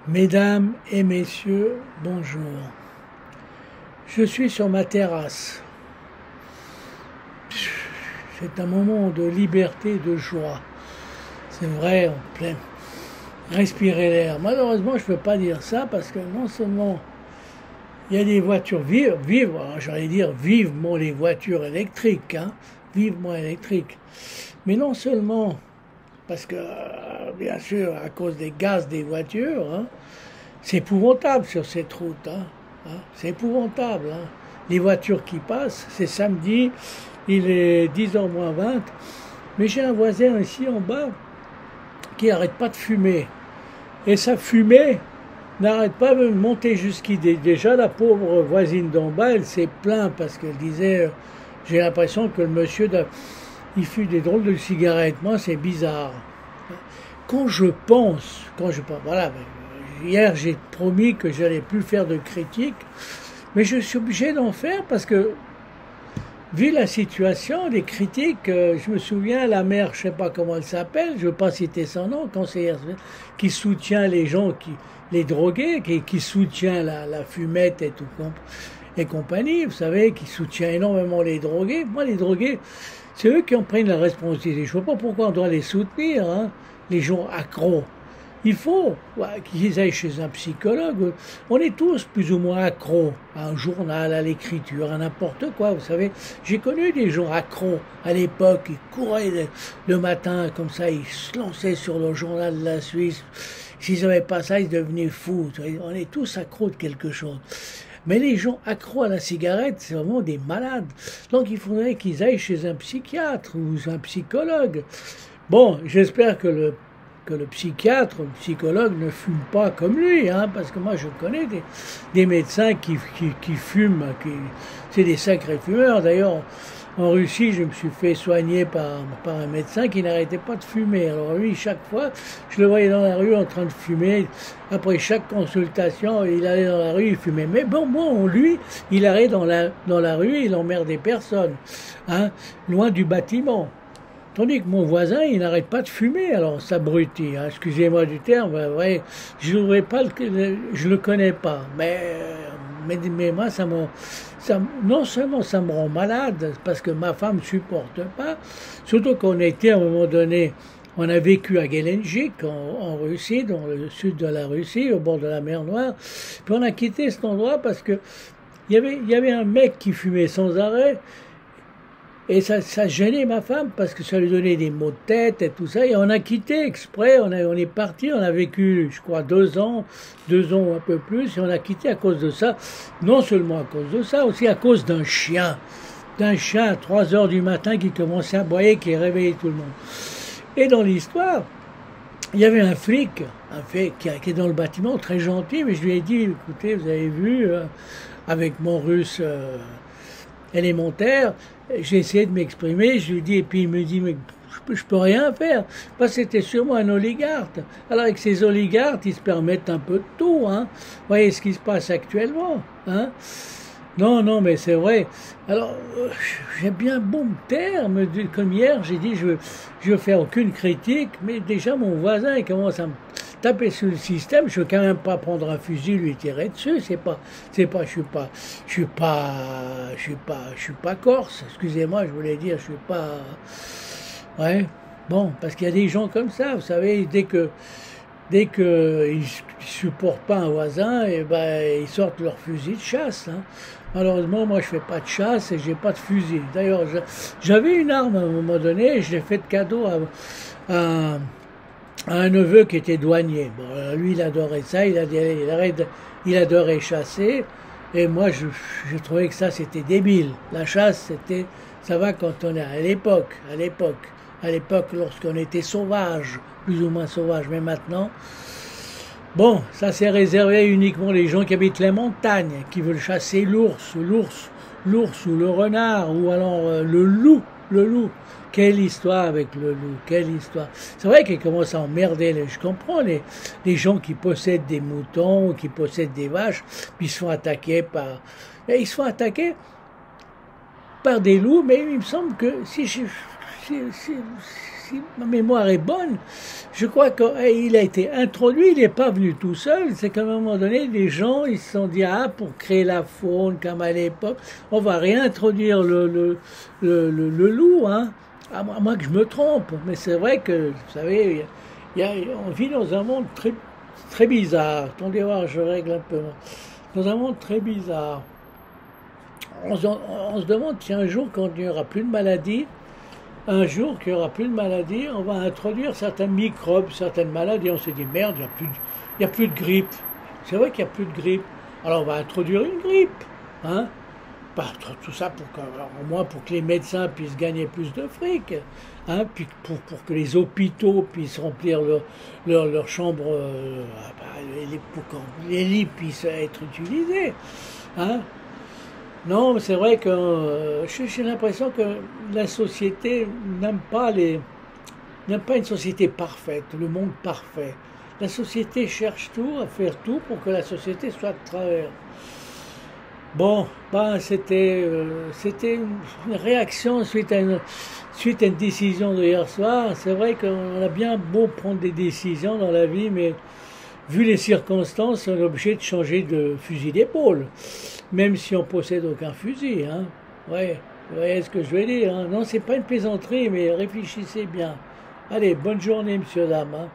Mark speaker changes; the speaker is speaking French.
Speaker 1: Mesdames et messieurs, bonjour. Je suis sur ma terrasse. C'est un moment de liberté, de joie. C'est vrai, en plein. Respirer l'air. Malheureusement, je ne peux pas dire ça parce que non seulement il y a des voitures vives, j'allais dire vivement les voitures électriques, hein, vivement électriques. Mais non seulement parce que, bien sûr, à cause des gaz des voitures, hein, c'est épouvantable sur cette route. C'est épouvantable. Hein. Les voitures qui passent, c'est samedi, il est 10h moins 20. Mais j'ai un voisin ici en bas qui n'arrête pas de fumer. Et sa fumée n'arrête pas de monter jusqu'ici. Déjà, la pauvre voisine d'en bas, elle s'est plainte parce qu'elle disait j'ai l'impression que le monsieur, il fume des drôles de cigarettes. Moi, c'est bizarre. Quand je pense, voilà. Hier, j'ai promis que j'allais plus faire de critiques, mais je suis obligé d'en faire parce que, vu la situation, les critiques, je me souviens, la mère, je ne sais pas comment elle s'appelle, je ne veux pas citer son nom, conseillère, qui soutient les gens, les drogués, qui soutient la fumette et tout et compagnie, vous savez, qui soutient énormément les drogués. Moi, les drogués, c'est eux qui en prennent la responsabilité. Je ne vois pas pourquoi on doit les soutenir, hein, les gens accros. Il faut qu'ils aillent chez un psychologue. On est tous plus ou moins accros à un journal, à l'écriture, à n'importe quoi. Vous savez, j'ai connu des gens accros à l'époque. Ils couraient le matin comme ça, ils se lançaient sur le journal de la Suisse. S'ils n'avaient pas ça, ils devenaient fous. On est tous accros de quelque chose. Mais les gens accros à la cigarette, c'est vraiment des malades. Donc il faudrait qu'ils aillent chez un psychiatre ou un psychologue. Bon, j'espère que le psychiatre, le psychologue ne fume pas comme lui, hein, parce que moi je connais des médecins qui fument, c'est des sacrés fumeurs. D'ailleurs, en Russie, je me suis fait soigner par un médecin qui n'arrêtait pas de fumer. Alors lui, chaque fois, je le voyais dans la rue en train de fumer. Après chaque consultation, il allait dans la rue, il fumait. Mais bon, lui, il allait dans la rue, il emmerdait personne, hein, loin du bâtiment. Tandis que mon voisin, il n'arrête pas de fumer, alors s'abrutit, hein, excusez-moi du terme, ouais, je le connais pas, mais moi, non seulement ça me rend malade, parce que ma femme ne supporte pas, surtout qu'on était à un moment donné, on a vécu à Gelendzhik, en Russie, dans le sud de la Russie, au bord de la mer Noire, puis on a quitté cet endroit parce que il y avait un mec qui fumait sans arrêt. Et ça gênait ma femme parce que ça lui donnait des maux de tête et tout ça. Et on a quitté exprès, on est parti, on a vécu, je crois, 2 ans ou un peu plus, et on a quitté à cause de ça. Non seulement à cause de ça, aussi à cause d'un chien. À 3 heures du matin qui commençait à aboyer, qui réveillait tout le monde. Et dans l'histoire, il y avait un flic qui est dans le bâtiment, très gentil, mais je lui ai dit, écoutez, vous avez vu, avec mon russe élémentaire, j'ai essayé de m'exprimer, je lui dis, et puis il me dit, mais je peux rien faire, parce que c'était sûrement un oligarque. Alors avec ces oligarques, ils se permettent un peu de tout, hein. Vous voyez ce qui se passe actuellement, hein. Non, mais c'est vrai. Alors, j'ai bien bon me taire, comme hier, j'ai dit, je veux faire aucune critique, mais déjà mon voisin, il commence à me taper sur le système, je veux quand même pas prendre un fusil, lui tirer dessus, je suis pas corse, excusez-moi, je voulais dire, je suis pas, ouais, bon, parce qu'il y a des gens comme ça, vous savez, dès que ils supportent pas un voisin, et ben ils sortent leur fusil de chasse, hein. Malheureusement, moi je fais pas de chasse et j'ai pas de fusil. D'ailleurs, j'avais une arme à un moment donné, et je l'ai fait de cadeau à un neveu qui était douanier. Bon, lui, il adorait ça, il adorait chasser, et moi, je trouvais que ça, c'était débile. La chasse, ça va quand on est à l'époque, lorsqu'on était sauvage, plus ou moins sauvage, mais maintenant, bon, ça c'est réservé uniquement les gens qui habitent les montagnes, qui veulent chasser l'ours ou le renard, ou alors le loup. Quelle histoire avec le loup, quelle histoire. C'est vrai qu'il commence à emmerder, je comprends les gens qui possèdent des moutons, qui possèdent des vaches, puis ils se font attaquer par des loups, mais il me semble que si si ma mémoire est bonne, je crois qu'il a été introduit, il n'est pas venu tout seul, c'est qu'à un moment donné, les gens, ils se sont dit, ah, pour créer la faune, comme à l'époque, on va réintroduire le loup, hein, à moins que je me trompe, mais c'est vrai que, vous savez, on vit dans un monde très, très bizarre. Attendez voir, je règle un peu. Dans un monde très bizarre. On se demande si un jour, quand il n'y aura plus de maladies, un jour qu'il n'y aura plus de maladies, on va introduire certains microbes, certaines maladies. On s'est dit, merde, il n'y a plus de grippe. C'est vrai qu'il n'y a plus de grippe. Alors on va introduire une grippe. Hein? Tout ça au moins pour que les médecins puissent gagner plus de fric, hein, puis pour que les hôpitaux puissent remplir leur chambre, pour que les lits puissent être utilisés. Hein. Non, mais c'est vrai que j'ai l'impression que la société n'aime pas une société parfaite, le monde parfait. La société cherche tout, à faire tout pour que la société soit de travers. Bon, c'était une réaction suite à une décision de hier soir. C'est vrai qu'on a bien beau prendre des décisions dans la vie, mais vu les circonstances, on est obligé de changer de fusil d'épaule, même si on possède aucun fusil. Hein. Ouais, vous voyez ce que je veux dire. Hein. Non, c'est pas une plaisanterie, mais réfléchissez bien. Allez, bonne journée, monsieur, dame. Hein.